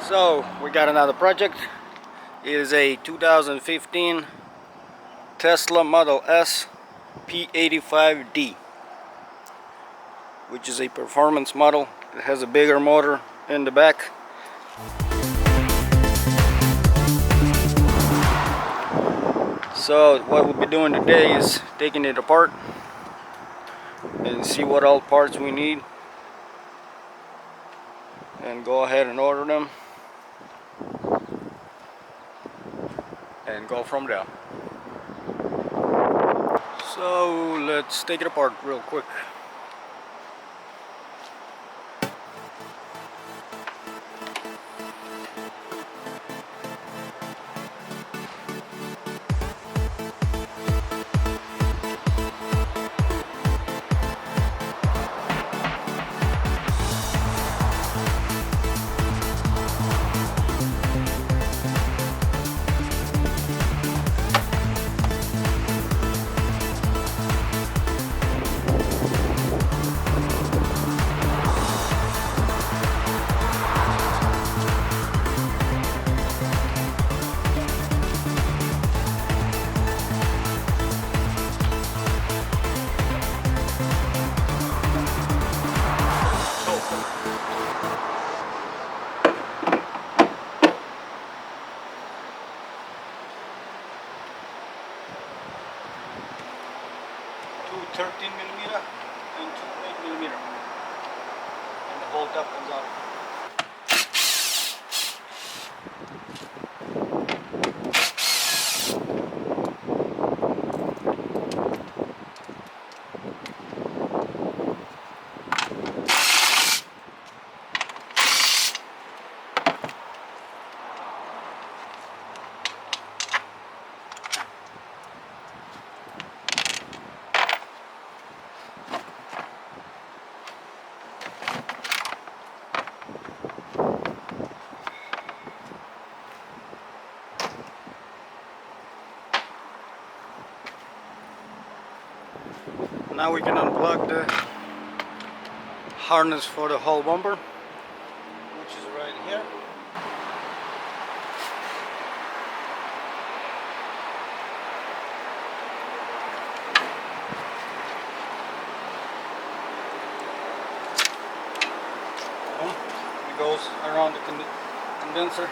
So we got another project. It is a 2015 Tesla Model S P85D, which is a performance model. It has a bigger motor in the back. So what we'll be doing today is taking it apart and see what all parts we need and go ahead and order them and go from there. So let's take it apart real quick. Two 13mm and two 8mm, and the bolt up comes out. Now we can unplug the harness for the whole bumper, which is right here. It goes around the condenser.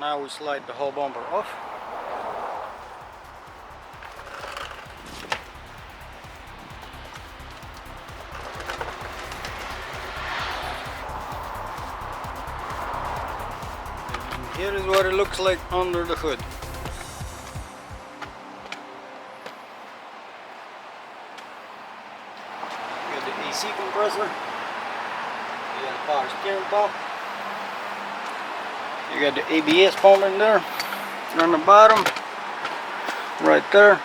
Now we slide the whole bumper off. And here is what it looks like under the hood. You got the AC compressor. You got the power steering pump. You got the ABS pump in there on the bottom, right there,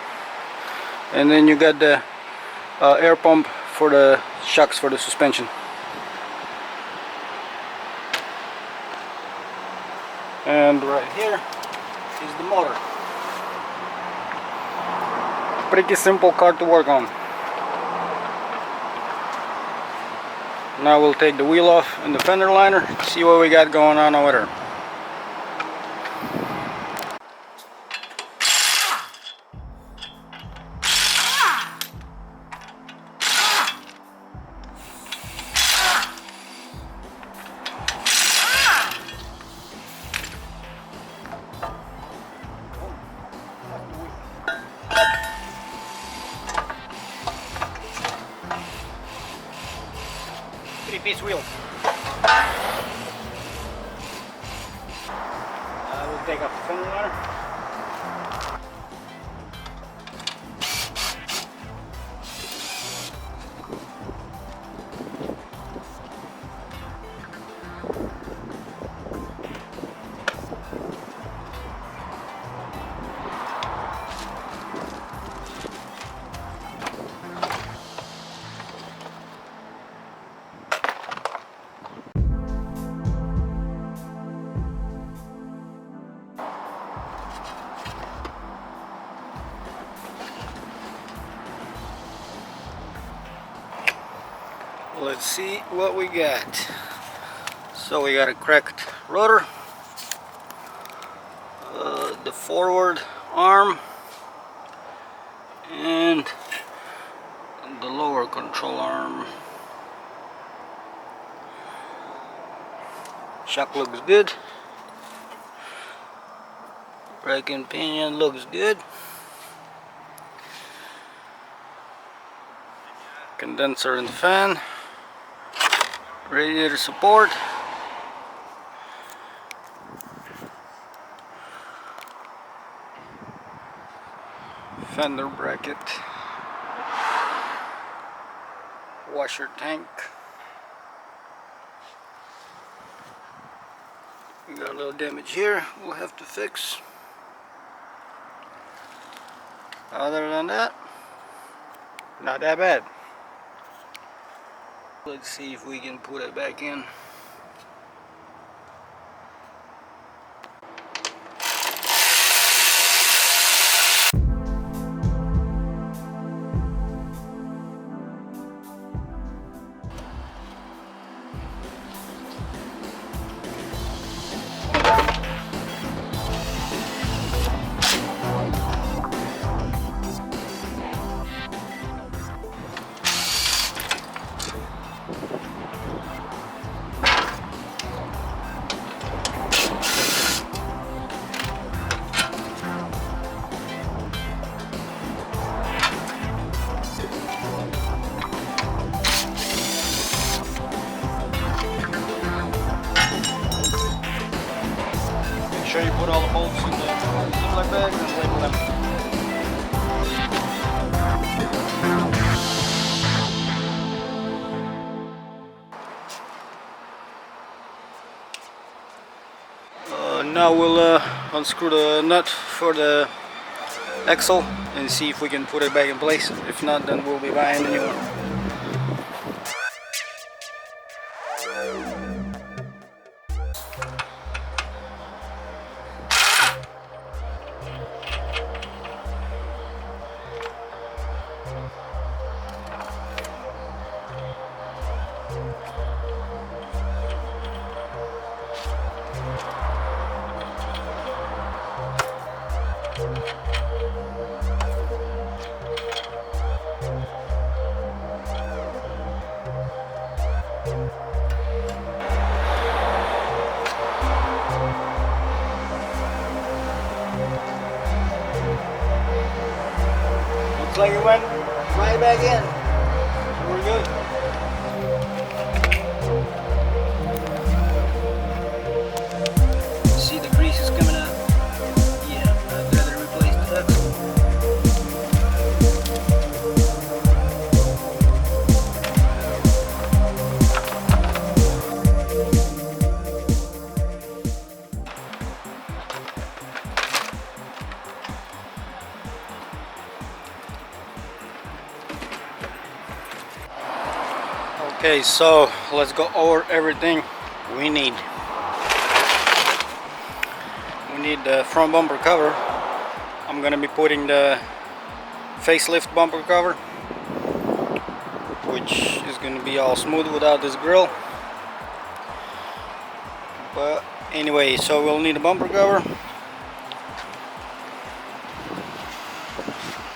and then you got the air pump for the shocks for the suspension. And right here is the motor. Pretty simple car to work on. Now we'll take the wheel off and the fender liner, see what we got going on over there. Three-piece wheel. We'll take off the fender liner. Let's see what we got. So we got a cracked rotor, the forward arm, and the lower control arm. Shock looks good. Braking pinion looks good. Condenser and fan. Radiator support. Fender bracket. Washer tank. We got a little damage here we'll have to fix. Other than that, not that bad. Let's see if we can put it back in. Make sure you put all the bolts in the Ziploc bag and label them. Now we'll unscrew the nut for the axle and see if we can put it back in place. If not, then we'll be buying a new one. Looks like it went right back in. So we're good. See the grease is coming out. Yeah, I've got to replace the axle. Okay, so let's go over everything we need. We need the front bumper cover. I'm gonna be putting the facelift bumper cover, which is gonna be all smooth without this grill. But anyway, so we'll need a bumper cover,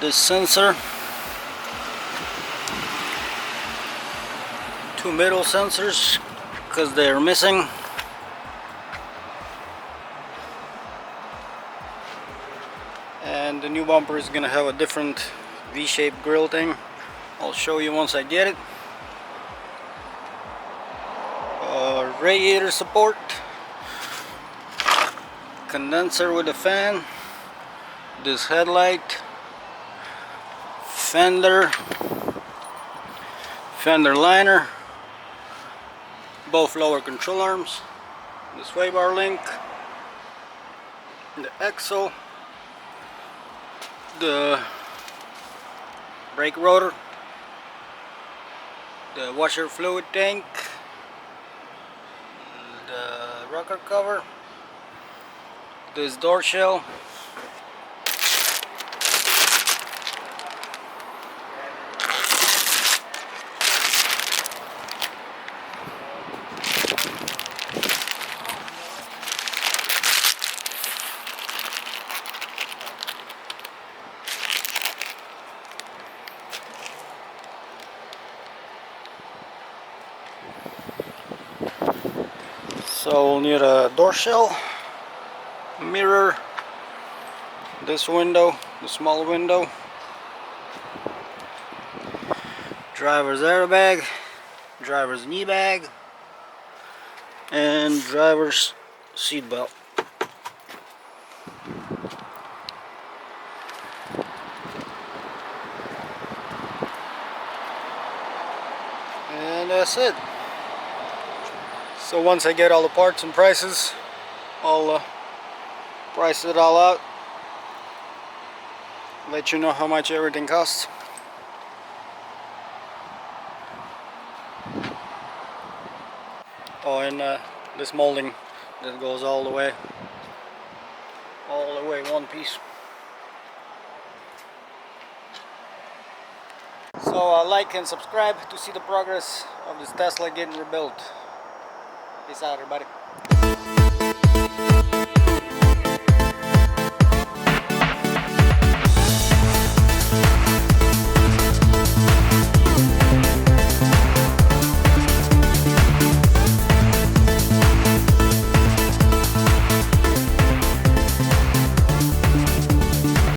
this sensor, two middle sensors because they're missing, and the new bumper is gonna have a different V-shaped grill thing. I'll show you once I get it. Radiator support, condenser with a fan, this headlight, fender liner, both lower control arms, the sway bar link, the axle, the brake rotor, the washer fluid tank, the rocker cover, this door shell, So we'll need a door shell, mirror, this window, the small window, driver's airbag, driver's knee bag, and driver's seat belt. And that's it. So once I get all the parts and prices, I'll price it all out, let you know how much everything costs. Oh, and this molding that goes all the way one piece. So like and subscribe to see the progress of this Tesla getting rebuilt. Peace out, everybody.